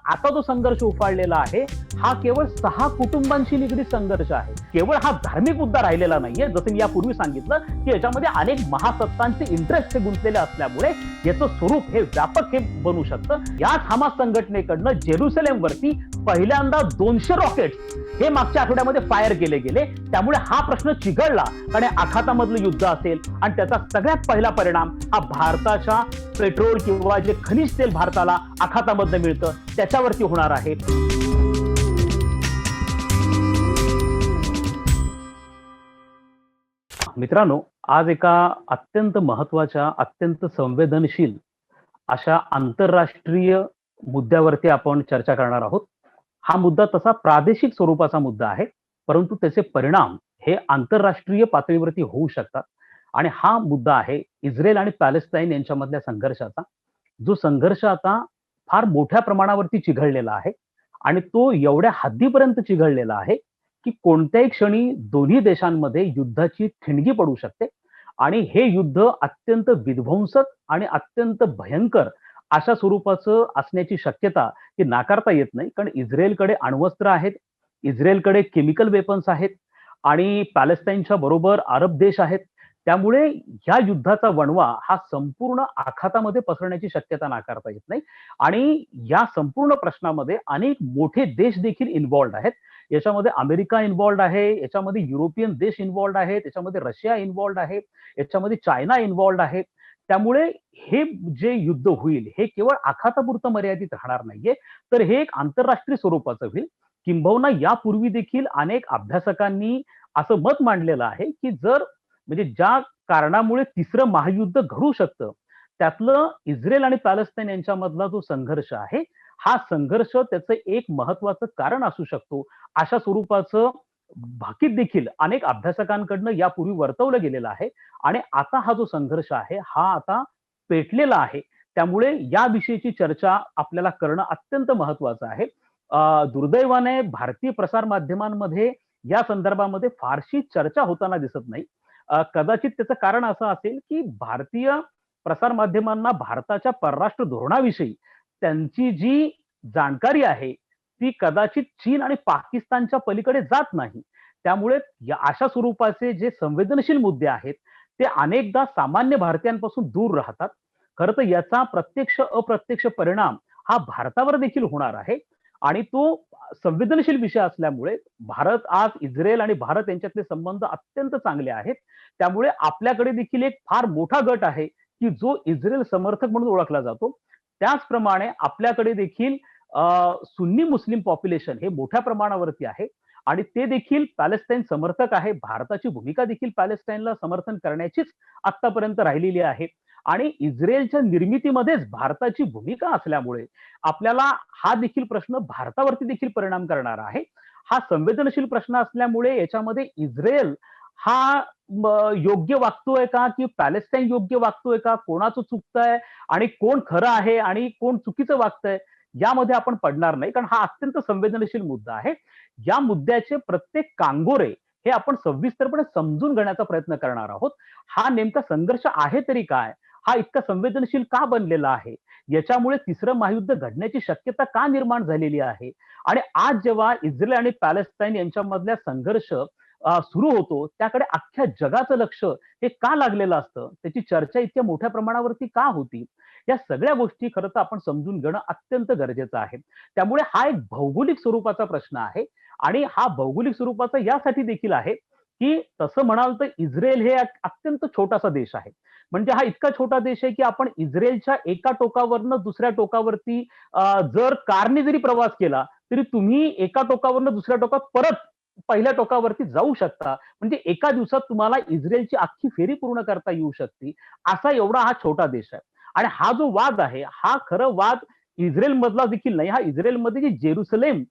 आता जो संघर्ष उफाळलेला आहे हा केवळ 6 कुटुंबांशी निगडीत संघर्ष आहे. केवळ हा धार्मिक मुद्दा राहिलेला नाहीये, जसं मी यापूर्वी सांगितलं की याच्यामध्ये अनेक महासत्तांचे इंटरेस्ट हे गुंतलेले असल्यामुळे याचं स्वरूप हे व्यापक हे बनू शकतं. याच हमास संघटनेकडनं जेरुसलेमवरती पहिल्यांदा 200 रॉकेट्स हे मागच्या आठवड्यामध्ये फायर केले गेले. त्यामुळे हा प्रश्न चिघळला आणि आखातामधलं युद्ध असेल आणि त्याचा सगळ्यात पहिला परिणाम हा भारताच्या पेट्रोल किंवा जे खनिज तेल भारताला आखातामधनं मिळतं त्याच्यावरती होणार आहे. मित्रांनो, आज एका अत्यंत महत्वाच्या, अत्यंत संवेदनशील अशा आंतरराष्ट्रीय मुद्द्यावरती आपण चर्चा करणार आहोत. हा मुद्दा तसा प्रादेशिक स्वरूपाचा मुद्दा आहे, परंतु त्याचे परिणाम हे आंतरराष्ट्रीय पातळीवरती होऊ शकतात. आणि हा मुद्दा आहे इस्रायल आणि पॅलेस्टाईन यांच्यामधल्या संघर्षाचा, जो संघर्ष आता फार मोठ्या प्रमाणावरती चिघळलेला आहे आणि तो एवढ्या हद्दीपर्यंत चिघळलेला आहे की कोणत्याही क्षणी दोन्ही देशांमध्ये युद्धाची ठिणगी पडू शकते आणि हे युद्ध अत्यंत विध्वंसक आणि अत्यंत भयंकर अशा स्वरूपाचं असण्याची शक्यता ही नाकारता येत नाही. कारण इस्रायलकडे अण्वस्त्र आहेत, इस्रायलकडे केमिकल वेपन्स आहेत आणि पॅलेस्टाईनच्या बरोबर अरब देश आहेत. त्यामुळे ह्या युद्धाचा वणवा हा संपूर्ण आखातामध्ये पसरण्याची शक्यता नाकारता येत नाही. आणि या संपूर्ण प्रश्नामध्ये अनेक मोठे देश देखील इन्व्हॉल्ड आहेत. याच्यामध्ये अमेरिका इन्व्हॉल्ड आहे, याच्यामध्ये युरोपियन देश इन्व्हॉल्ड आहेत, याच्यामध्ये रशिया इन्व्हॉल्ड आहे, याच्यामध्ये चायना इन्व्हॉल्ड आहे. त्यामुळे हे जे युद्ध होईल हे केवळ आखातापुरतं मर्यादित राहणार नाहीये, तर हे एक आंतरराष्ट्रीय स्वरूपाचं होईल. किंबहुना यापूर्वी देखील अनेक अभ्यासकांनी असं मत मांडलेलं आहे की जर म्हणजे ज्या कारणामुळे तिसरं महायुद्ध घडू शकतं त्यातलं इस्रायल आणि पॅलेस्टाईन यांच्यामधला जो संघर्ष आहे हा संघर्ष त्याचं एक महत्वाचं कारण असू शकतो, अशा स्वरूपाचं भाकीत देखील अनेक अभ्यासकांकडनं यापूर्वी वर्तवलं गेलेलं आहे. आणि आता हा जो संघर्ष आहे हा आता पेटलेला आहे. त्यामुळे याविषयीची चर्चा आपल्याला करणं अत्यंत महत्वाचं आहे. दुर्दैवाने भारतीय प्रसार माध्यमांमध्ये या संदर्भामध्ये फारशी चर्चा होताना दिसत नाही. कदाचित त्याचं कारण असं असेल की भारतीय प्रसार माध्यमांना भारताच्या परराष्ट्र धोरणाविषयी त्यांची जी जाणकारी आहे ती कदाचित चीन आणि पाकिस्तानच्या पलीकडे जात नाही. त्यामुळे या अशा स्वरूपाचे जे संवेदनशील मुद्दे आहेत ते अनेकदा सामान्य भारतीयांपासून दूर राहतात. खरं तर याचा प्रत्यक्ष अप्रत्यक्ष परिणाम हा भारतावर देखील होणार आहे आणि तो संवेदनशील विषय असल्यामुळे भारत आज इस्रायल आणि भारत यांच्यातले संबंध अत्यंत चांगले आहेत. त्यामुळे आपल्याकडे देखील एक फार मोठा गट आहे की जो इस्रायल समर्थक म्हणून ओळखला जातो. त्याचप्रमाणे आपल्याकडे देखील सुन्नी मुस्लिम पॉप्युलेशन हे मोठ्या प्रमाणावरती आहे आणि ते देखील पॅलेस्टाईन समर्थक आहे. भारताची भूमिका देखील पॅलेस्टाईनला समर्थन करण्याचीच आतापर्यंत राहिलेली आहे. आणि इस्रायलच्या निर्मितीमध्येच भारताची भूमिका असल्यामुळे आपल्याला हा देखील प्रश्न भारतावरती देखील परिणाम करणार आहे. हा संवेदनशील प्रश्न असल्यामुळे याच्यामध्ये इस्रायल हा योग्य वागतोय का की पॅलेस्टाईन योग्य वागतोय का, कोणाचं चुकतंय आणि कोण खरं आहे आणि कोण चुकीचं वागतंय यामध्ये आपण पडणार नाही, कारण हा अत्यंत संवेदनशील मुद्दा आहे. या मुद्द्याचे प्रत्येक कांगोरे हे आपण सविस्तरपणे समजून घेण्याचा प्रयत्न करणार आहोत. हा नेमका संघर्ष आहे तरी काय, हा इतका संवेदनशील का बनलेला आहे, याच्यामुळे तिसरं महायुद्ध घडण्याची शक्यता का निर्माण झालेली आहे आणि आज जेव्हा इस्रायल आणि पॅलेस्टाईन यांच्यामधला संघर्ष सुरू होतो त्याकडे अख्ख्या जगाचं लक्ष हे का लागलेलं असतं, त्याची चर्चा इतक्या मोठ्या प्रमाणावरती का होती, या सगळ्या गोष्टी खरं तर आपण समजून घेणं अत्यंत गरजेचं आहे. त्यामुळे हा एक भौगोलिक स्वरूपाचा प्रश्न आहे आणि हा भौगोलिक स्वरूपाचा यासाठी देखील आहे की तसं म्हणाल तर इस्रायल हे एक अत्यंत छोटासा देश आहे. म्हणजे हा इतका छोटा देश आहे की आपण इस्रायलच्या एका टोकावरनं दुसऱ्या टोकावरती जर कारने जरी प्रवास केला तरी तुम्ही एका टोकावरनं दुसऱ्या टोकात परत पहिल्या टोकावरती जाऊ शकता. म्हणजे एका दिवसात तुम्हाला इस्रायलची अख्खी फेरी पूर्ण करता येऊ शकते, असा एवढा हा छोटा देश आहे. आणि हा जो वाद आहे हा खरं वाद इस्रायल मधला देखील नाही, हा इस्रायलमध्ये जे जेरुसलेम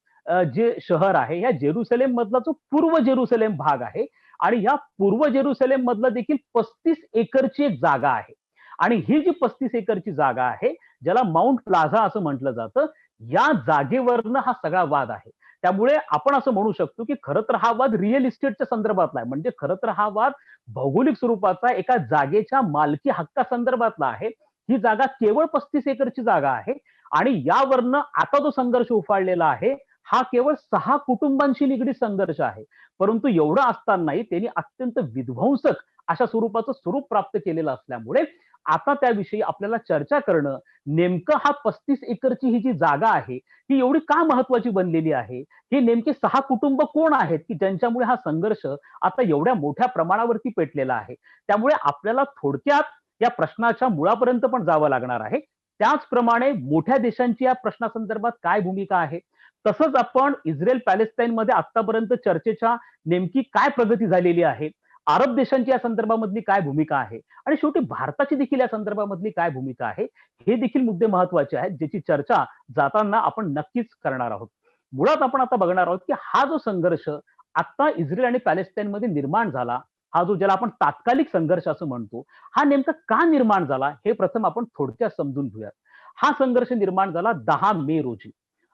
जे शहर आहे या जेरुसलेम मधला जो पूर्व जेरुसलेम भाग आहे आणि या पूर्व जेरुसलेम मधला देखील 35 एकरची एक जागा आहे. आणि ही जी 35 एकरची जागा आहे ज्याला माउंट प्लाझा असं म्हटलं जातं, या जागेवरनं हा सगळा वाद आहे. त्यामुळे आपण असं म्हणू शकतो की खरं तर हा वाद रिअल इस्टेटच्या संदर्भातला आहे. म्हणजे खरं तर हा वाद भौगोलिक स्वरूपाचा एका जागेच्या मालकी हक्का संदर्भातला आहे. ही जागा केवळ 35 एकरची जागा आहे आणि यावरनं आता जो संघर्ष उफाळलेला आहे हा केवळ 6 कुटुंबांशी निगडीत संघर्ष आहे. परंतु एवढं असतानाही त्यांनी अत्यंत विध्वंसक अशा स्वरूपाचं स्वरूप प्राप्त केलेलं असल्यामुळे आता त्याविषयी आपल्याला चर्चा करणं, नेमकं हा 35 एकरची ही जी जागा आहे ही एवढी का महत्वाची बनलेली आहे, हे नेमके 6 कुटुंब कोण आहेत की ज्यांच्यामुळे हा संघर्ष आता एवढ्या मोठ्या प्रमाणावरती पेटलेला आहे. त्यामुळे आपल्याला थोडक्यात या प्रश्नाच्या मुळापर्यंत पण जावं लागणार आहे. त्याचप्रमाणे मोठ्या देशांची या प्रश्नासंदर्भात काय भूमिका आहे, तसंच आपण इस्रायल पॅलेस्टाईनमध्ये आतापर्यंत चर्चेच्या नेमकी काय प्रगती झालेली आहे, अरब देशांची या संदर्भामधली काय भूमिका आहे आणि शेवटी भारताची देखील या संदर्भामधली काय भूमिका आहे, हे देखील मुद्दे महत्वाचे आहेत, ज्याची चर्चा जाताना आपण नक्कीच करणार आहोत. मुळात आपण आता बघणार आहोत की हा जो संघर्ष आता इस्रायल आणि पॅलेस्टाईनमध्ये निर्माण झाला, हा जो ज्याला आपण तात्कालिक संघर्ष असं म्हणतो, हा नेमका का निर्माण झाला हे प्रथम आपण थोडक्यात समजून घेऊयात. हा संघर्ष निर्माण झाला 10 मे रोजी.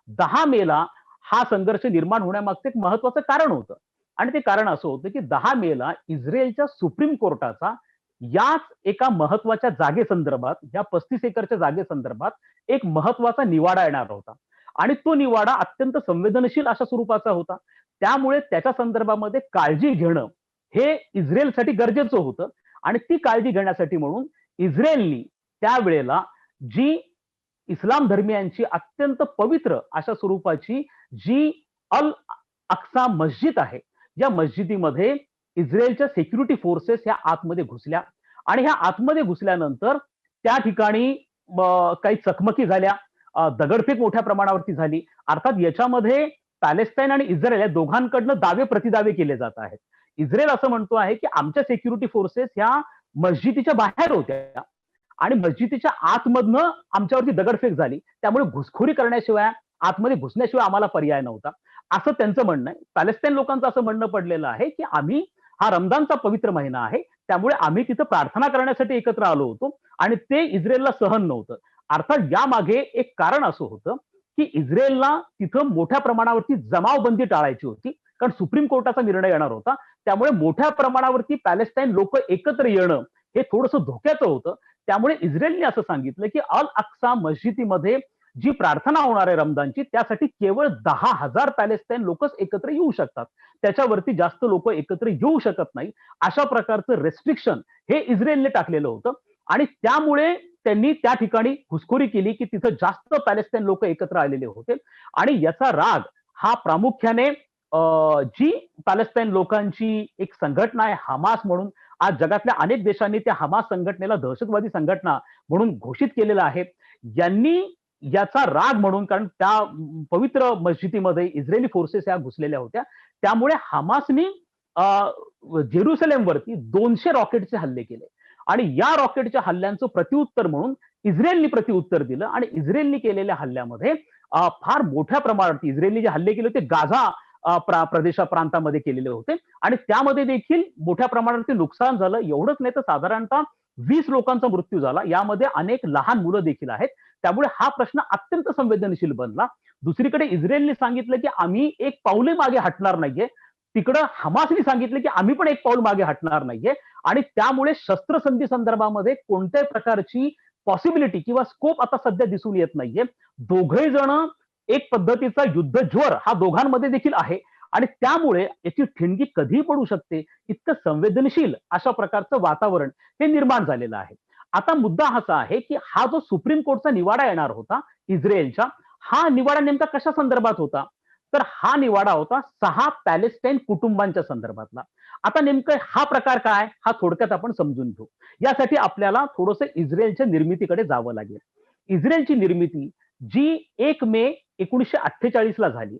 10 मेला हा संघर्ष निर्माण होण्यामागचं एक महत्वाचं कारण होतं आणि ते कारण असं होतं की 10 मेला इस्रायलच्या सुप्रीम कोर्टाचा याच एका महत्वाच्या जागेसंदर्भात, या 35 एकरच्या जागेसंदर्भात एक महत्वाचा निवाडा येणार होता आणि तो निवाडा अत्यंत संवेदनशील अशा स्वरूपाचा होता. त्यामुळे त्याच्या संदर्भामध्ये काळजी घेणं हे इस्रायलसाठी गरजेचं होतं आणि ती काळजी घेण्यासाठी म्हणून इस्रायलनी त्यावेळेला जी इस्लाम धर्मियांची अत्यंत पवित्र अशा स्वरूपाची जी अल अक्सा मस्जिद आहे, या मस्जिदीमध्ये इस्रायलच्या सिक्युरिटी फोर्सेस ह्या आतमध्ये घुसल्या आणि ह्या आतमध्ये घुसल्यानंतर त्या ठिकाणी काही चकमकी झाल्या, दगडफेक मोठ्या प्रमाणावरती झाली. अर्थात याच्यामध्ये पॅलेस्टाईन आणि इस्रायल या दोघांकडनं दावे प्रतिदावे केले जात आहेत. इस्रायल असं म्हणतो आहे की आमच्या सिक्युरिटी फोर्सेस ह्या मस्जिदीच्या बाहेर होत्या आणि मस्जिदीच्या आतमधनं आमच्यावरती दगडफेक झाली, त्यामुळे घुसखोरी करण्याशिवाय, आतमध्ये घुसण्याशिवाय आम्हाला पर्याय नव्हता, असं त्यांचं म्हणणं आहे. पॅलेस्टाईन लोकांचं असं म्हणणं पडलेलं आहे की आम्ही, हा रमजानचा पवित्र महिना आहे, त्यामुळे आम्ही तिथं प्रार्थना करण्यासाठी एकत्र आलो होतो आणि ते इस्रायलला सहन नव्हतं. अर्थात यामागे एक कारण असं होतं की इस्रायलला तिथं मोठ्या प्रमाणावरती जमावबंदी टाळायची होती, कारण सुप्रीम कोर्टाचा निर्णय येणार होता. त्यामुळे मोठ्या प्रमाणावरती पॅलेस्टाईन लोक एकत्र येणं हे थोडंसं धोक्याचं होतं. त्यामुळे इस्रायलने असं सांगितलं की अल अक्सा मस्जिदीमध्ये जी प्रार्थना होणार आहे रमजानची, त्यासाठी केवळ 10,000 पॅलेस्टाईन लोकच एकत्र येऊ शकतात, त्याच्यावरती जास्त लोक एकत्र येऊ शकत नाही, अशा प्रकारचं रेस्ट्रिक्शन हे इस्रायलने टाकलेलं होतं आणि त्यामुळे त्यांनी त्या ठिकाणी घुसखोरी केली की तिथं जास्त पॅलेस्टाईन लोक एकत्र आलेले होते आणि याचा राग हा प्रामुख्याने जी पॅलेस्टाईन लोकांची एक संघटना आहे हमास म्हणून, आज जगातल्या अनेक देशांनी त्या हमास संघटनेला दहशतवादी संघटना म्हणून घोषित केलेलं आहे, यांनी याचा राग म्हणून, कारण त्या पवित्र मस्जिदीमध्ये इस्रायली फोर्सेस या घुसलेल्या होत्या, त्यामुळे हमासनी जेरुसलेमवरती 200 रॉकेटचे हल्ले केले आणि या रॉकेटच्या हल्ल्यांचं प्रत्युत्तर म्हणून इस्रायलनी प्रत्युत्तर दिलं आणि इस्रायलनी केलेल्या हल्ल्यामध्ये फार मोठ्या प्रमाणावरती इस्रायलनी जे हल्ले केले होते गाझा प्रांतामध्ये केलेले होते आणि त्यामध्ये देखील मोठ्या प्रमाणावरती नुकसान झालं. एवढंच नाही तर साधारणतः 20 लोकांचा मृत्यू झाला, यामध्ये अनेक लहान मुलं देखील आहेत. त्यामुळे हा प्रश्न अत्यंत संवेदनशील बनला. दुसरीकडे इस्रायलने सांगितलं की आम्ही एक पाऊलही मागे हटणार नाहीये, तिकडं हमासने सांगितलं की आम्ही पण एक पाऊल मागे हटणार नाहीये आणि त्यामुळे शस्त्रसंधी संदर्भामध्ये कोणत्याही प्रकारची पॉसिबिलिटी किंवा स्कोप आता सध्या दिसून येत नाहीये. दोघे जण एक पद्धतीचा युद्धज्वर हा दोघांमध्ये देखील आहे आणि त्यामुळे याची ठिणगी कधीही पडू शकते, इतकं संवेदनशील अशा प्रकारचं वातावरण हे निर्माण झालेलं आहे. आता मुद्दा असा आहे की हा जो सुप्रीम कोर्टचा निवाडा येणार होता इस्रायलच्या, हा निवाडा नेमका कशा संदर्भात होता, तर हा निवाडा होता 6 पॅलेस्टाईन कुटुंबांच्या संदर्भातला. आता नेमकं हा प्रकार काय, हा थोडक्यात आपण समजून घेऊ. यासाठी आपल्याला थोडंसं इस्रायलच्या निर्मितीकडे जावं लागेल. इस्रायलची निर्मिती जी 1 मे 1948 ला झाली,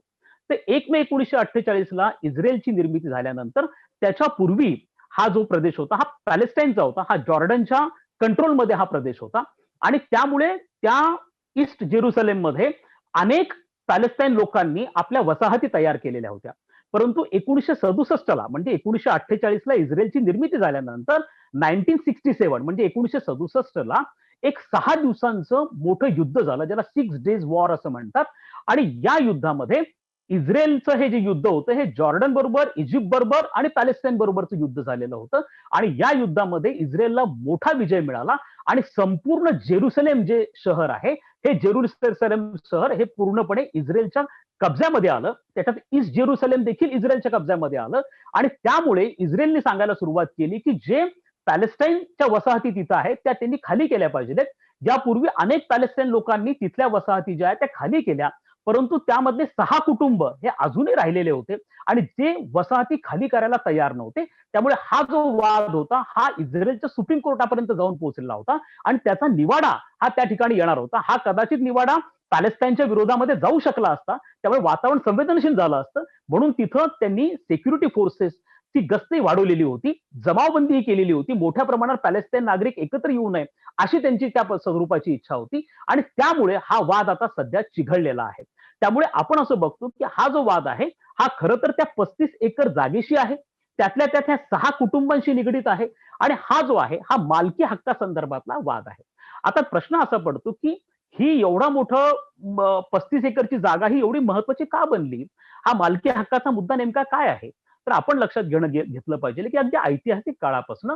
तर 1 मे 1948 ला इस्रायलची निर्मिती झाल्यानंतर त्याच्यापूर्वी हा जो प्रदेश होता हा पॅलेस्टाईनचा होता, हा जॉर्डनच्या कंट्रोलमध्ये हा प्रदेश होता आणि त्यामुळे त्या ईस्ट जेरुसलेममध्ये अनेक पॅलेस्टाईन लोकांनी आपल्या वसाहती तयार केलेल्या होत्या. परंतु 1967 ला म्हणजे 1948 ला इस्रायलची निर्मिती झाल्यानंतर 1967 म्हणजे 1967 ला एक 6 दिवसांचं मोठं युद्ध झालं, ज्याला 6 डेज वॉर असं म्हणतात आणि या युद्धामध्ये इस्रायलचं हे जे युद्ध होतं हे जॉर्डन बरोबर, इजिप्त बरोबर आणि पॅलेस्टाईन बरोबरचं युद्ध झालेलं होतं आणि या युद्धामध्ये इस्रायलला मोठा विजय मिळाला आणि संपूर्ण जेरुसलेम जे शहर आहे, हे जेरुसलेम शहर हे पूर्णपणे इस्रायलच्या कब्जामध्ये आलं. त्याच्यात ईस्ट जेरुसलेम देखील इस्रायलच्या कब्जामध्ये आलं आणि त्यामुळे इस्रायलने सांगायला सुरुवात केली की जे पॅलेस्टाईनच्या वसाहती तिथं आहेत त्या त्यांनी खाली केल्या पाहिजेत. यापूर्वी अनेक पॅलेस्टाईन लोकांनी तिथल्या वसाहती ज्या आहेत त्या खाली केल्या, परंतु त्यामधले 6 कुटुंब हे अजूनही राहिलेले होते आणि ते वसाहती खाली करायला तयार नव्हते. त्यामुळे हा जो वाद होता हा इस्रायलच्या सुप्रीम कोर्टापर्यंत जाऊन पोहोचलेला होता आणि त्याचा निवाडा हा त्या ठिकाणी येणार होता. हा कदाचित निवाडा पॅलेस्टाईनच्या विरोधामध्ये जाऊ शकला असता, त्यामुळे वातावरण संवेदनशील झालं असतं. म्हणून तिथं त्यांनी सिक्युरिटी फोर्सेस ची गस्ती वाढवलेली होती, जमावबंदी केलेली होती, मोठ्या प्रमाणात पॅलेस्टाईन नागरिक एकत्र येऊ नये अशी त्यांची त्या स्वरूपाची इच्छा होती आणि त्यामुळे हा वाद आता सध्या चिघळलेला आहे. त्यामुळे आपण असं बघतो की हा जो वाद आहे हा खरं तर त्या 35 एकर जागेशी आहे, त्यातल्या त्यात ह्या 6 कुटुंबांशी निगडीत आहे आणि हा जो आहे हा मालकी हक्का संदर्भातला वाद आहे. आता प्रश्न असा पडतो की ही एवढा मोठं 35 एकरची जागा ही एवढी महत्वाची का बनली? हा मालकी हक्काचा मुद्दा नेमका काय आहे? तर आपण लक्षात घेतलं पाहिजे की अगदी ऐतिहासिक काळापासून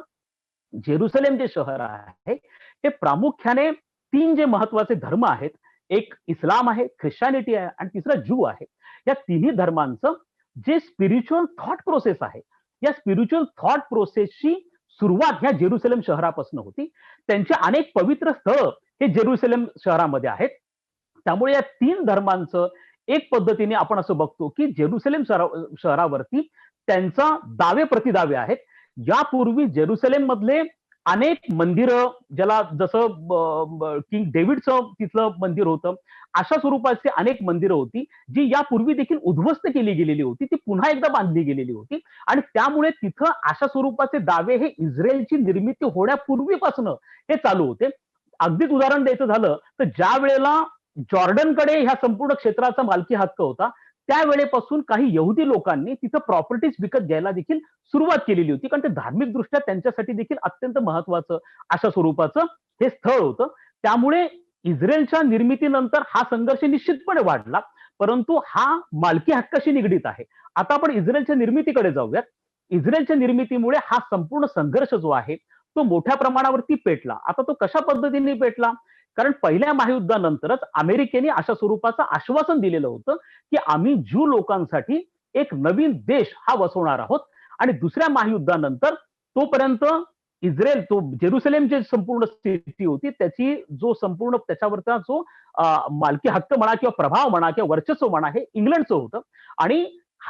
जेरुसलेम जे शहर आहे हे प्रामुख्याने 3 जे महत्वाचे धर्म आहेत, एक इस्लाम आहे, ख्रिश्चनिटी आहे आणि तिसरा ज्यू आहे. या तिन्ही धर्मांचं जे स्पिरिच्युअल थॉट प्रोसेस आहे, या स्पिरिच्युअल थॉट प्रोसेसची सुरुवात ह्या जेरुसलेम शहरापासून होती. त्यांचे अनेक पवित्र स्थळ हे जेरुसलेम शहरामध्ये आहेत. त्यामुळे या 3 धर्मांचं एक पद्धतीने आपण असं बघतो की जेरुसलेम शहरावरती त्यांचा दावे प्रतिदावे आहेत. यापूर्वी जेरुसलेम मधले अनेक मंदिरं, ज्याला जसं किंग डेव्हिडचं तिथलं मंदिर होतं, अशा स्वरूपाची अनेक मंदिरं होती जी यापूर्वी देखील उद्ध्वस्त केली गेलेली होती, ती पुन्हा एकदा बांधली गेलेली होती आणि त्यामुळे तिथं अशा स्वरूपाचे दावे हे इस्रायलची निर्मिती होण्यापूर्वीपासून हे चालू होते. अगदीच उदाहरण द्यायचं झालं तर ज्या वेळेला जॉर्डनकडे ह्या संपूर्ण क्षेत्राचा मालकी हक्क होता, त्यावेळेपासून काही यहुदी लोकांनी तिथं प्रॉपर्टीज विकत घ्यायला देखील सुरुवात केलेली होती, कारण ते धार्मिक दृष्ट्या त्यांच्यासाठी देखील अत्यंत महत्वाचं अशा स्वरूपाचं हे स्थळ होतं. त्यामुळे इस्रायलच्या निर्मितीनंतर हा संघर्ष निश्चितपणे वाढला, परंतु हा मालकी हक्काशी निगडीत आहे. आता आपण इस्रायलच्या निर्मितीकडे जाऊयात. इस्रायलच्या निर्मितीमुळे हा संपूर्ण संघर्ष जो आहे तो मोठ्या प्रमाणावरती पेटला. आता तो कशा पद्धतीने पेटला? कारण पहिल्या महायुद्धानंतरच अमेरिकेने अशा स्वरूपाचं आश्वासन दिलेलं होतं की आम्ही ज्यू लोकांसाठी एक नवीन देश हा वसवणार आहोत आणि दुसऱ्या महायुद्धानंतर तोपर्यंत इस्रायल, तो जेरुसलेम जे संपूर्ण स्थिती होती त्याची जो संपूर्ण त्याच्यावरचा जो मालकी हक्क म्हणा किंवा प्रभाव म्हणा किंवा वर्चस्व म्हणा हे इंग्लंडचं होतं आणि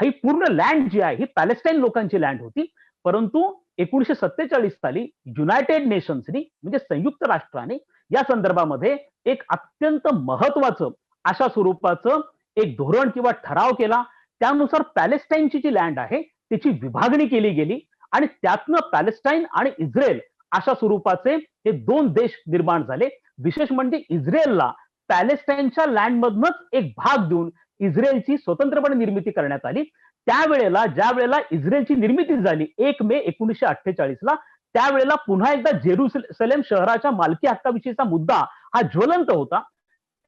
ही पूर्ण लँड जी आहे ही पॅलेस्टाईन लोकांची लँड होती. परंतु 1947 साली युनायटेड नेशन्सनी म्हणजे संयुक्त राष्ट्राने या संदर्भामध्ये एक अत्यंत महत्वाचं अशा स्वरूपाचं एक धोरण किंवा ठराव केला. त्यानुसार पॅलेस्टाईनची जी लँड आहे त्याची विभागणी केली गेली आणि त्यातनं पॅलेस्टाईन आणि इस्रायल अशा स्वरूपाचे हे 2 देश निर्माण झाले. विशेष म्हणजे इस्रायलला पॅलेस्टाईनच्या लँडमधनच एक भाग देऊन इस्रायलची स्वतंत्रपणे निर्मिती करण्यात आली. त्यावेळेला ज्या वेळेला इस्रायलची निर्मिती झाली 1 मे 1948 ला, त्यावेळेला पुन्हा एकदा जेरुसलेम शहराच्या मालकी हक्काविषयीचा मुद्दा हा ज्वलंत होता.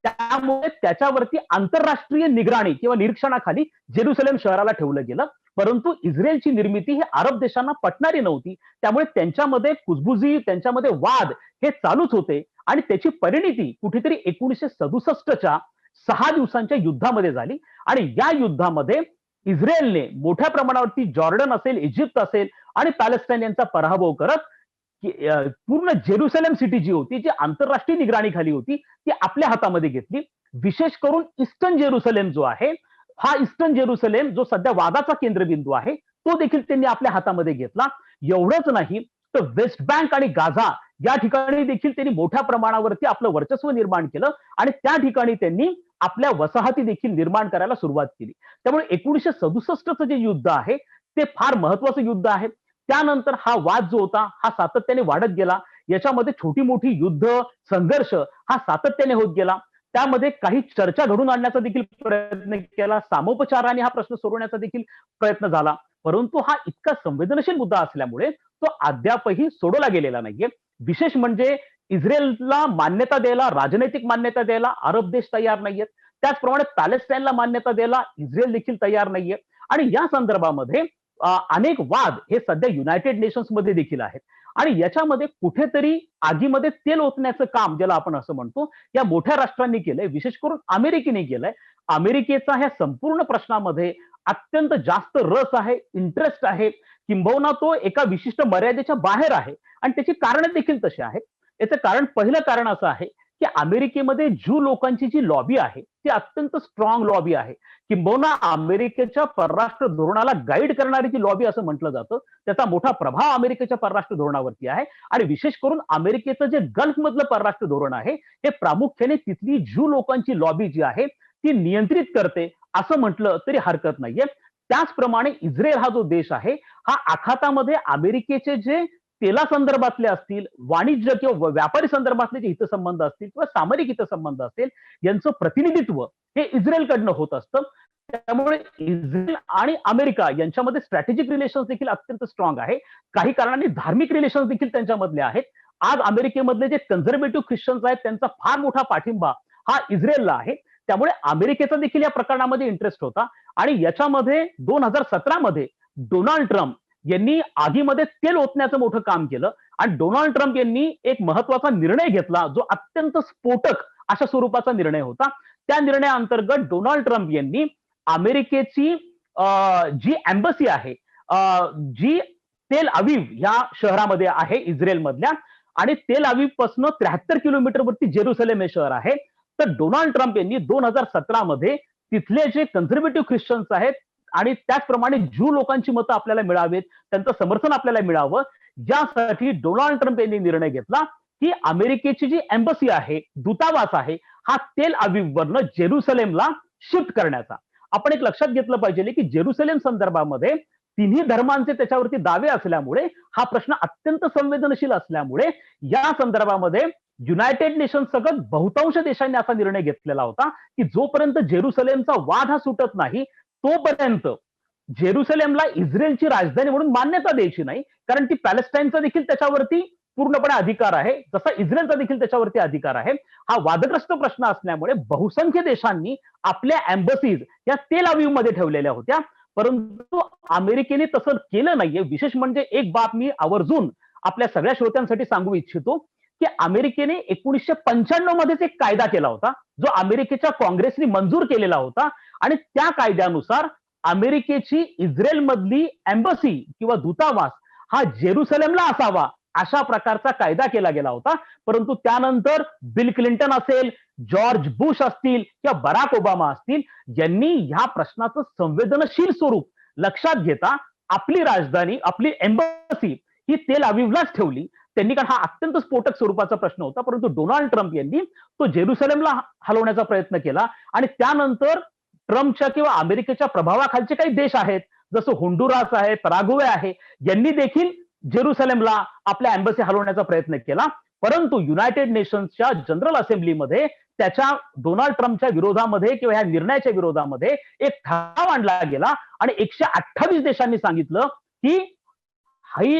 त्यामुळे त्याच्यावरती आंतरराष्ट्रीय निगराणी किंवा निरीक्षणाखाली जेरुसलेम शहराला ठेवलं गेलं. परंतु इस्रायलची निर्मिती ही अरब देशांना पटणारी नव्हती. त्यामुळे त्यांच्यामध्ये कुजबुजी, त्यांच्यामध्ये वाद हे चालूच होते आणि त्याची परिणिती कुठेतरी 1967च्या 6 दिवसांच्या युद्धामध्ये झाली आणि या युद्धामध्ये इस्रायलने मोठ्या प्रमाणावरती जॉर्डन असेल, इजिप्त असेल आणि पॅलेस्टाईन यांचा पराभव करत पूर्ण जेरुसलेम सिटी जी होती, जी आंतरराष्ट्रीय निगराणीखाली होती, ती आपल्या हातामध्ये घेतली. विशेष करून ईस्टर्न जेरुसलेम जो आहे, हा ईस्टर्न जेरुसलेम जो सध्या वादाचा केंद्रबिंदू आहे, तो देखील त्यांनी आपल्या हातामध्ये घेतला. एवढंच नाही तर वेस्ट बँक आणि गाझा या ठिकाणी देखील त्यांनी मोठ्या प्रमाणावरती आपलं वर्चस्व निर्माण केलं आणि त्या ठिकाणी त्यांनी आपल्या वसाहती देखील निर्माण करायला सुरुवात केली. त्यामुळे 1967चं जे युद्ध आहे ते फार महत्वाचं युद्ध आहे. त्यानंतर हा वाद जो होता हा सातत्याने वाढत गेला. याच्यामध्ये छोटी मोठी युद्ध, संघर्ष हा सातत्याने होत गेला. त्यामध्ये काही चर्चा घडून आणण्याचा देखील प्रयत्न केला, सामोपचाराने हा प्रश्न सोडवण्याचा देखील प्रयत्न झाला. परंतु हा इतका संवेदनशील मुद्दा असल्यामुळे तो अद्यापही सोडवला गेलेला नाहीये. विशेष म्हणजे इस्रायलला मान्यता द्यायला, राजनैतिक मान्यता द्यायला अरब देश तयार नाहीयेत. त्याचप्रमाणे पॅलेस्टाईनला मान्यता द्यायला इस्रायल देखील तयार नाहीये. आणि या संदर्भामध्ये अनेक वाद हे सध्या युनायटेड नेशन्स मध्ये देखील आहेत. आणि याच्यामध्ये कुठेतरी आगीमध्ये तेल ओतण्याचं काम, ज्याला आपण असं म्हणतो, या मोठ्या राष्ट्रांनी केलंय, विशेष करून अमेरिकेने केलंय. अमेरिकेचा ह्या संपूर्ण प्रश्नामध्ये अत्यंत जास्त रस आहे, इंटरेस्ट आहे, किंबहुना तो एका विशिष्ट मर्यादेच्या बाहेर आहे. आणि त्याची कारण देखील तशी आहेत. याचं कारण, पहिलं कारण असं आहे की अमेरिकेमध्ये ज्यू लोकांची जी लॉबी आहे ती अत्यंत स्ट्रॉंग लॉबी आहे. किंबहुना अमेरिकेच्या परराष्ट्र धोरणाला गाईड करणारी जी लॉबी असं म्हटलं जातं, त्याचा मोठा प्रभाव अमेरिकेच्या परराष्ट्र धोरणावरती आहे. आणि विशेष करून अमेरिकेचं जे गल्फ मधलं परराष्ट्र धोरण आहे हे प्रामुख्याने तिथली ज्यू लोकांची लॉबी जी आहे ती नियंत्रित करते, असं म्हटलं तरी हरकत नाहीये. त्याचप्रमाणे इस्रायल हा जो देश आहे हा आखातामध्ये अमेरिकेचे जे तेला संदर्भातले असतील, वाणिज्य किंवा व्यापारी संदर्भातले जे हितसंबंध असतील किंवा सामरिक हितसंबंध असतील, यांचं प्रतिनिधित्व हे इस्रायलकडनं होत असतं. त्यामुळे इस्रायल आणि अमेरिका यांच्यामध्ये स्ट्रॅटेजिक रिलेशन्स देखील अत्यंत स्ट्रॉंग आहे. काही कारणांनी धार्मिक रिलेशन्स देखील त्यांच्यामधले आहेत. आज अमेरिकेमधले जे कन्झर्वेटिव्ह ख्रिश्चन्स आहेत त्यांचा फार मोठा पाठिंबा हा इस्रायलला आहे. त्यामुळे अमेरिकेचा देखील या प्रकरणामध्ये इंटरेस्ट होता. आणि याच्यामध्ये 2017 मध्ये डोनाल्ड ट्रम्प यांनी आगीमध्ये तेल ओतण्याचं मोठं काम केलं. आणि डोनाल्ड ट्रम्प यांनी एक महत्वाचा निर्णय घेतला जो अत्यंत स्फोटक अशा स्वरूपाचा निर्णय होता. त्या निर्णयाअंतर्गत डोनाल्ड ट्रम्प यांनी अमेरिकेची जी एम्बसी आहे, जी तेल अवीव या शहरामध्ये आहे इस्रायलमधल्या, आणि तेल अवीव पासून 73 किलोमीटरवरती जेरुसलेम हे शहर आहे. तर डोनाल्ड ट्रम्प यांनी 2017 मध्ये तिथले जे कन्झर्वेटिव्ह ख्रिश्चन्स आहेत आणि त्याचप्रमाणे ज्यू लोकांची मतं आपल्याला मिळावीत, त्यांचं समर्थन आपल्याला मिळावं, यासाठी डोनाल्ड ट्रम्प यांनी निर्णय घेतला की अमेरिकेची जी एम्बसी आहे, दूतावास आहे, हा तेल अवीववरनं जेरुसलेमला शिफ्ट करण्याचा. आपण एक लक्षात घेतलं पाहिजे की जेरुसलेम संदर्भामध्ये तिन्ही धर्मांचे त्याच्यावरती दावे असल्यामुळे हा प्रश्न अत्यंत संवेदनशील असल्यामुळे या संदर्भामध्ये युनायटेड नेशन्स सगळं बहुतांश देशांनी असा निर्णय घेतलेला होता की जोपर्यंत जेरुसलेमचा वाद हा सुटत नाही तोपर्यंत जेरुसलेमला इस्रायलची राजधानी म्हणून मान्यता द्यायची नाही. कारण ती पॅलेस्टाईनचा देखील त्याच्यावरती पूर्णपणे अधिकार आहे, जसा इस्रायलचा देखील त्याच्यावरती अधिकार आहे. हा वादग्रस्त प्रश्न असल्यामुळे बहुसंख्य देशांनी आपल्या एम्बसीज या तेल अवीव मध्ये ठेवलेल्या होत्या. परंतु अमेरिकेने तसं केलं नाहीये. विशेष म्हणजे एक बाब मी आवर्जून आपल्या सगळ्या श्रोत्यांसाठी सांगू इच्छितो की अमेरिकेने 1995 मध्येच एक कायदा केला होता जो अमेरिकेच्या काँग्रेसने मंजूर केलेला होता. आणि त्या कायद्यानुसार अमेरिकेची इस्रायल मधली एम्बसी किंवा दूतावास हा जेरुसलेमला असावा अशा प्रकारचा कायदा केला गेला होता. परंतु त्यानंतर बिल क्लिंटन असेल, जॉर्ज बुश असतील किंवा बराक ओबामा असतील, यांनी ह्या प्रश्नाचं संवेदनशील स्वरूप लक्षात घेता आपली राजधानी, आपली एम्बसी ही तेल अवीवलाच ठेवली. त्यांनी, कारण हा अत्यंत स्फोटक स्वरूपाचा प्रश्न होता, परंतु डोनाल्ड ट्रम्प यांनी तो जेरुसलेमला हलवण्याचा प्रयत्न केला. आणि त्यानंतर ट्रम्पच्या किंवा अमेरिकेच्या प्रभावाखालचे काही देश आहेत जसं होंडुरास आहे, पराग्वे आहे, यांनी देखील जेरुसलेमला आपल्या एम्बसी हलवण्याचा प्रयत्न केला. परंतु युनायटेड नेशन्सच्या जनरल असेंब्लीमध्ये त्याच्या डोनाल्ड ट्रम्पच्या विरोधामध्ये किंवा ह्या निर्णयाच्या विरोधामध्ये एक ठराव आणला गेला आणि 128 देशांनी सांगितलं की ही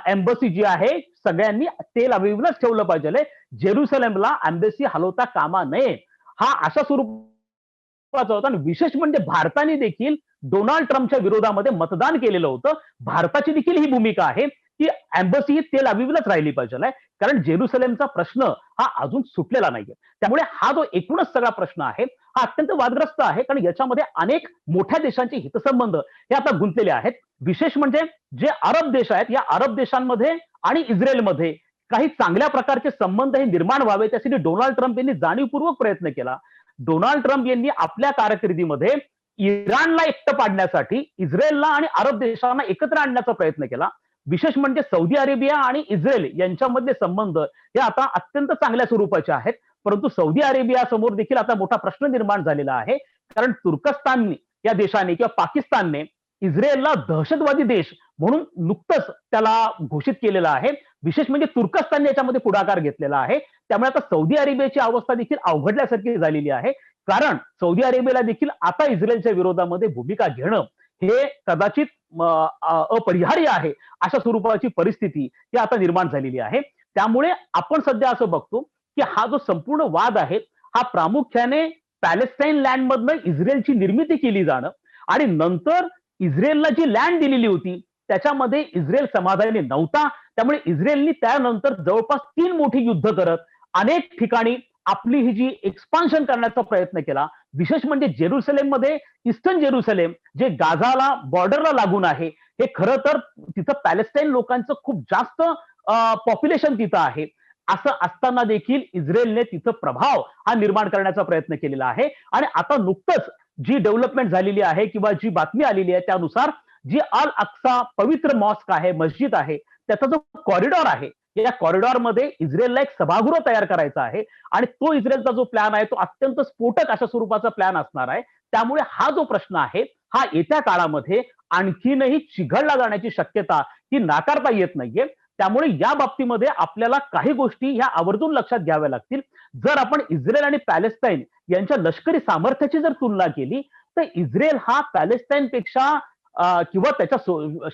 एम्बसी जी आहे सगळ्यांनी तेल अवीवलाच ठेवलं पाहिजे, जेरुसलेमला एम्बसी हलवता कामा नये. हा अशा स्वरूपाचा होता. आणि विशेष म्हणजे भारताने देखील डोनाल्ड ट्रम्पच्या विरोधामध्ये मतदान केलेलं होतं. भारताची देखील ही भूमिका आहे की एम्बसी ही तेल अवीवलाच राहिली पाहिजे, कारण जेरुसलेमचा प्रश्न हा अजून सुटलेला नाहीये. त्यामुळे हा जो एकूणच सगळा प्रश्न आहे हा अत्यंत वादग्रस्त आहे, कारण याच्यामध्ये अनेक मोठ्या देशांचे हितसंबंध हे आता गुंतलेले आहेत. विशेष म्हणजे जे अरब देश आहेत, या अरब देशांमध्ये आणि इस्रायलमध्ये काही चांगल्या प्रकारचे संबंध हे निर्माण व्हावे त्यासाठी डोनाल्ड ट्रम्प यांनी जाणीवपूर्वक प्रयत्न केला. डोनाल्ड ट्रम्प यांनी आपल्या कारकिर्दीमध्ये इराणला एकटं पाडण्यासाठी इस्रायलला आणि अरब देशांना एकत्र आणण्याचा प्रयत्न केला. विशेष म्हणजे सौदी अरेबिया आणि इस्रायल यांच्यामधले संबंध हे आता अत्यंत चांगल्या स्वरूपाचे आहेत. परंतु सौदी अरेबिया समोर देखील आता मोठा प्रश्न निर्माण झालेला आहे, कारण तुर्कस्तान या देशाने किंवा पाकिस्तानने इस्रायलला दहशतवादी देश म्हणून नुकतंच त्याला घोषित केलेलं आहे. विशेष म्हणजे तुर्कस्तानने याच्यामध्ये पुढाकार घेतलेला आहे. त्यामुळे आता सौदी अरेबियाची अवस्था देखील अवघडल्यासारखी झालेली आहे, कारण सौदी अरेबियाला देखील आता इस्रायलच्या विरोधामध्ये भूमिका घेणं हे कदाचित अपरिहार्य आहे. अशा स्वरूपाची परिस्थिती ही आता निर्माण झालेली आहे. त्यामुळे आपण सध्या असं बघतो की हा जो संपूर्ण वाद आहे हा प्रामुख्याने पॅलेस्टाईन लँडमधनं इस्रायलची निर्मिती केली जाणं आणि नंतर इस्रायलला जी लँड दिलेली होती त्याच्यामध्ये इस्रायल समाधानी नव्हता. त्यामुळे इस्रायलनी त्यानंतर जवळपास 3 मोठी युद्ध करत अनेक ठिकाणी आपली ही जी एक्सपान्शन करण्याचा प्रयत्न केला. विशेष म्हणजे जेरुसलेममध्ये ईस्टर्न जेरुसलेम जे गाझाला बॉर्डरला लागून आहे, हे खरं तर तिथं पॅलेस्टाईन लोकांचं खूप जास्त पॉप्युलेशन तिथं आहे. असं असताना देखील इस्रायलने तिथं प्रभाव हा निर्माण करण्याचा प्रयत्न केलेला आहे. आणि आता नुकतंच जी डेव्हलपमेंट झालेली आहे किंवा जी बातमी आलेली आहे त्यानुसार जी अल अक्सा पवित्र मॉस्क आहे, मस्जिद आहे, त्याचा जो कॉरिडॉर आहे, या कॉरिडॉरमध्ये इस्रायलला एक सभागृह तयार करायचा आहे आणि तो इस्रायलचा जो प्लॅन आहे तो अत्यंत स्फोटक अशा स्वरूपाचा प्लॅन असणार आहे. त्यामुळे हा जो प्रश्न आहे हा येत्या काळामध्ये आणखीनही चिघळला जाण्याची शक्यता ही नाकारता येत नाहीये. त्यामुळे या बाबतीमध्ये आपल्याला काही गोष्टी ह्या आवर्जून लक्षात घ्याव्या लागतील. जर आपण इस्रायल आणि पॅलेस्टाईन यांच्या लष्करी सामर्थ्याची जर तुलना केली तर इस्रायल हा पॅलेस्टाईनपेक्षा किंवा त्याच्या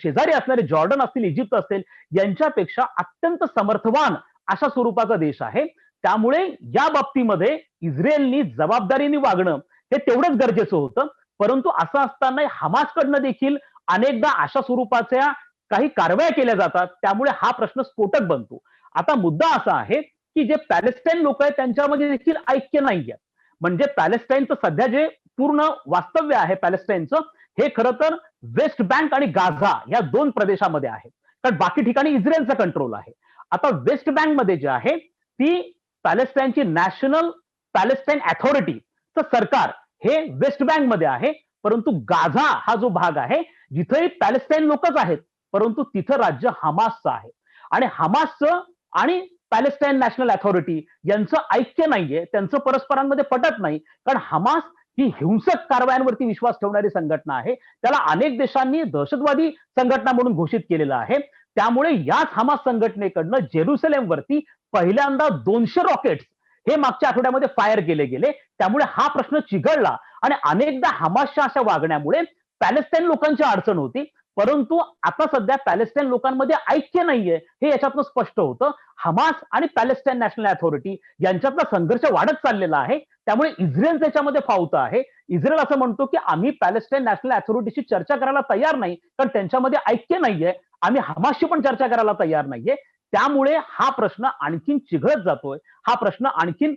शेजारी असणारे जॉर्डन असतील, इजिप्त असेल यांच्यापेक्षा अत्यंत समर्थवान अशा स्वरूपाचा देश आहे. त्यामुळे या बाबतीमध्ये इस्रायलनी जबाबदारीने वागणं हे तेवढंच गरजेचं होतं. परंतु असं असताना हमासकडनं देखील अनेकदा अशा स्वरूपाच्या काही कारवाया केल्या जातात. त्यामुळे हा प्रश्न स्फोटक बनतो. आता मुद्दा असा आहे की जे पॅलेस्टाईन लोक आहेत त्यांच्यामध्ये देखील ऐक्य नाहीये. म्हणजे पॅलेस्टाईनचं सध्या जे पूर्ण वास्तव्य आहे पॅलेस्टाईनचं हे खरं तर वेस्ट बँक आणि गाझा या 2 प्रदेशामध्ये आहे. कारण बाकी ठिकाणी इस्रायलचा कंट्रोल आहे. आता वेस्ट बँकमध्ये जे आहे ती पॅलेस्टाईनची नॅशनल पॅलेस्टाईन अथॉरिटीचं सरकार हे वेस्ट बँकमध्ये आहे. परंतु गाझा हा जो भाग आहे जिथेही पॅलेस्टाईन लोकच आहेत परंतु तिथं राज्य हमासचं आहे. आणि हमासचं आणि पॅलेस्टाईन नॅशनल अथॉरिटी यांचं ऐक्य नाहीये, त्यांचं परस्परांमध्ये पटत नाही. कारण हमास ही हिंसक कारवायांवरती विश्वास ठेवणारी संघटना आहे. त्याला अनेक देशांनी दहशतवादी संघटना म्हणून घोषित केलेलं आहे. त्यामुळे याच हमास संघटनेकडनं जेरुसलेमवरती पहिल्यांदा 200 रॉकेट्स हे मागच्या आठवड्यामध्ये फायर केले गेले. त्यामुळे हा प्रश्न चिघळला आणि अनेकदा हमासच्या अशा वागण्यामुळे पॅलेस्टाईन लोकांची अडचण होती. परंतु आता सध्या पॅलेस्टाईन लोकांमध्ये ऐक्य नाहीये हे याच्यातनं स्पष्ट होतं. हमास आणि पॅलेस्टाईन नॅशनल अथॉरिटी यांच्यातला संघर्ष वाढत चाललेला आहे. त्यामुळे इस्रायल त्याच्यामध्ये फावतं आहे. इस्रायल असं म्हणतो की आम्ही पॅलेस्टाईन नॅशनल अथॉरिटीशी चर्चा करायला तयार नाही कारण त्यांच्यामध्ये ऐक्य नाहीये. आम्ही हमासशी पण चर्चा करायला तयार नाहीये. त्यामुळे हा प्रश्न आणखीन चिघळत जातोय. हा प्रश्न आणखीन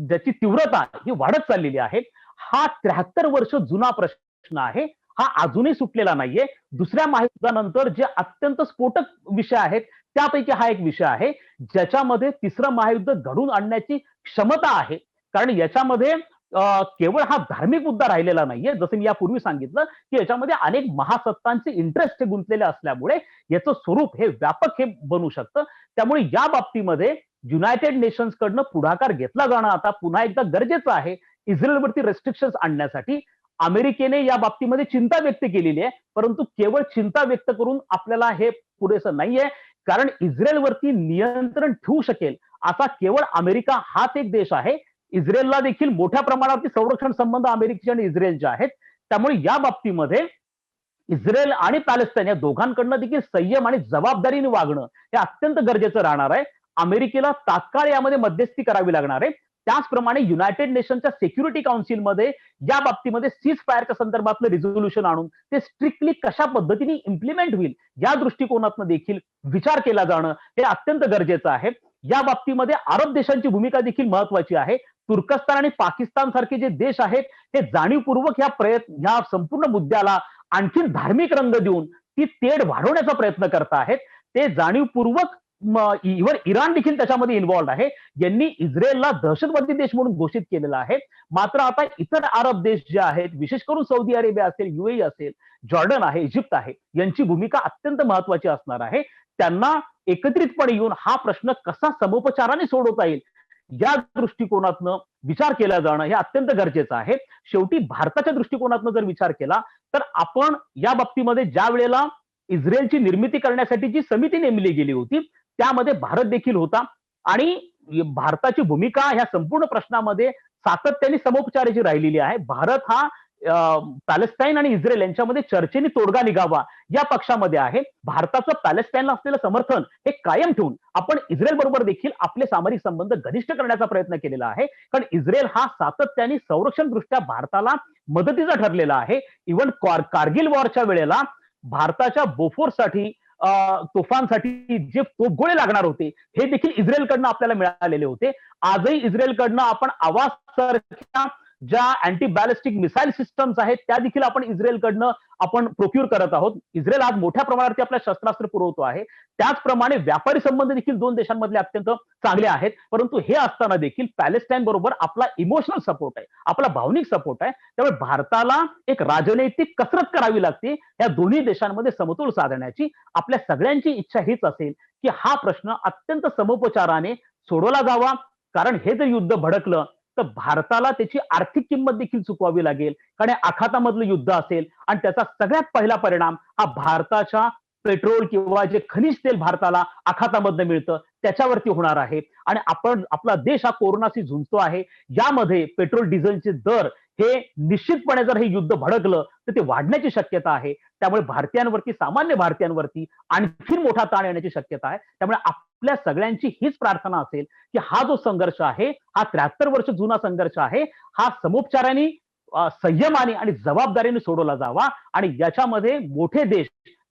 ज्याची तीव्रता ही वाढत चाललेली आहे. हा 73 वर्ष जुना प्रश्न आहे. हा अजूनही सुटलेला नाहीये. दुसऱ्या महायुद्धानंतर जे अत्यंत स्फोटक विषय आहेत त्यापैकी हा एक विषय आहे ज्याच्यामध्ये तिसरं महायुद्ध घडून आणण्याची क्षमता आहे. कारण याच्यामध्ये केवळ हा धार्मिक मुद्दा राहिलेला नाहीये. जसं मी यापूर्वी सांगितलं की याच्यामध्ये अनेक महासत्तांचे इंटरेस्ट हे गुंतलेले असल्यामुळे याचं स्वरूप हे व्यापक हे बनू शकतं. त्यामुळे या बाबतीमध्ये युनायटेड नेशन्स कडनं पुढाकार घेतला जाणं आता पुन्हा एकदा गरजेचं आहे. इस्रायलवरती रेस्ट्रिक्शन्स आणण्यासाठी अमेरिकेने या बाबतीमध्ये चिंता व्यक्त केलेली आहे. परंतु केवळ चिंता व्यक्त करून आपल्याला हे पुरेसं नाहीये. कारण इस्रायलवरती नियंत्रण ठेवू शकेल असा केवळ अमेरिका हाच एक देश आहे. इस्रायलला देखील मोठ्या प्रमाणावरती संरक्षण संबंध अमेरिकेचे आणि इस्रायलचे आहेत. त्यामुळे या बाबतीमध्ये इस्रायल आणि पॅलेस्टाईन या दोघांकडनं देखील संयम आणि जबाबदारीने वागणं हे अत्यंत गरजेचं राहणार आहे. अमेरिकेला तात्काळ यामध्ये मध्यस्थी करावी लागणार आहे. त्याचप्रमाणे युनायटेड नेशनच्या सिक्युरिटी काउन्सिलमध्ये या बाबतीमध्ये सीज फायरच्या संदर्भातलं रिझोल्युशन आणून ते स्ट्रिक्टली कशा पद्धतीने इम्प्लिमेंट होईल या दृष्टिकोनातून देखील विचार केला जाणं हे अत्यंत गरजेचं आहे. या बाबतीमध्ये अरब देशांची भूमिका देखील महत्वाची आहे. तुर्कस्तान आणि पाकिस्तान सारखे जे देश आहेत हे जाणीवपूर्वक ह्या संपूर्ण मुद्द्याला आणखीन धार्मिक रंग देऊन ती तेढ वाढवण्याचा प्रयत्न करत आहेत. ते जाणीवपूर्वक इव्हन इराण देखील त्याच्यामध्ये इन्व्हॉल्ड आहे. यांनी इस्रायलला दहशतवादी देश म्हणून घोषित केलेला आहे. मात्र आता इतर अरब देश जे आहेत विशेष करून सौदी अरेबिया असेल, युएई असेल, जॉर्डन आहे, इजिप्त आहे यांची भूमिका अत्यंत महत्वाची असणार आहे. त्यांना एकत्रितपणे येऊन हा प्रश्न कसा समोपचाराने सोडवता येईल या दृष्टिकोनातनं विचार केला जाणं हे अत्यंत गरजेचं आहे. शेवटी भारताच्या दृष्टिकोनातनं जर विचार केला तर आपण या बाबतीमध्ये ज्या वेळेला इस्रायलची निर्मिती करण्यासाठी जी समिती नेमली गेली होती त्यामध्ये भारत देखील होता आणि भारताची भूमिका ह्या संपूर्ण प्रश्नामध्ये सातत्याने समोपचाराची राहिलेली आहे. भारत हा पॅलेस्टाईन आणि इस्रायल यांच्यामध्ये चर्चेने तोडगा निघावा या पक्षामध्ये आहे. भारताचं पॅलेस्टाईनला असलेलं समर्थन हे कायम ठेवून आपण इस्रायल बरोबर देखील आपले सामरिक संबंध घनिष्ठ करण्याचा प्रयत्न केलेला आहे. कारण इस्रायल हा सातत्याने संरक्षण दृष्ट्या भारताला मदतीचा ठरलेला आहे. इव्हन कारगिल वॉरच्या वेळेला भारताच्या बोफोर्ससाठी तोफांसाठी जे तोफगोळे लागणार होते हे देखील इस्रायलकडनं आपल्याला मिळालेले होते. आजही इस्रायलकडनं आपण आवाज सारख्या ज्या अँटी बॅलिस्टिक मिसाईल सिस्टम्स आहेत त्या देखील आपण इस्रायलकडनं आपण प्रोक्यूर करत आहोत. इस्रायल आज मोठ्या प्रमाणावरती आपल्या शस्त्रास्त्र पुरवतो आहे. त्याचप्रमाणे व्यापारी संबंध देखील दोन देशांमधले अत्यंत चांगले आहेत. परंतु हे असताना देखील पॅलेस्टाईन बरोबर आपला इमोशनल सपोर्ट आहे, आपला भावनिक सपोर्ट आहे. त्यामुळे भारताला एक राजनैतिक कसरत करावी लागते या दोन्ही देशांमध्ये समतोल साधण्याची. आपल्या सगळ्यांची इच्छा हीच असेल की हा प्रश्न अत्यंत समोपचाराने सोडवला जावा. कारण हे जर युद्ध भडकलं तर भारताला त्याची आर्थिक किंमत देखील चुकवावी लागेल. कारण आखातामधलं युद्ध असेल आणि त्याचा सगळ्यात पहिला परिणाम हा भारताच्या पेट्रोल किंवा जे खनिज तेल भारताला आखातामधनं मिळतं त्याच्यावरती होणार आहे. आणि आपला देश हा कोरोनाशी झुंजतो आहे. यामध्ये पेट्रोल डिझेलचे दर हे निश्चितपणे जर हे युद्ध भडकलं तर ते वाढण्याची शक्यता आहे. त्यामुळे भारतीयांवरती, सामान्य भारतीयांवरती आणखी मोठा ताण येण्याची शक्यता आहे. त्यामुळे आपल्या सगळ्यांची हीच प्रार्थना असेल की हा जो संघर्ष आहे, हा 73 वर्ष जुना संघर्ष आहे, हा समोपचाराने, संयमाने आणि जबाबदारीने सोडवला जावा. आणि याच्यामध्ये मोठे देश,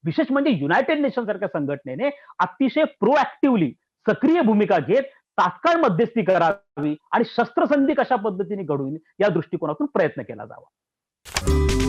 विशेष म्हणजे युनायटेड नेशन सारख्या संघटनेने अतिशय प्रोएक्टिव्हली सक्रिय भूमिका घेत तात्काळ मध्यस्थी करावी आणि शस्त्रसंधी कशा पद्धतीने घडवून या दृष्टिकोनातून प्रयत्न केला जावा.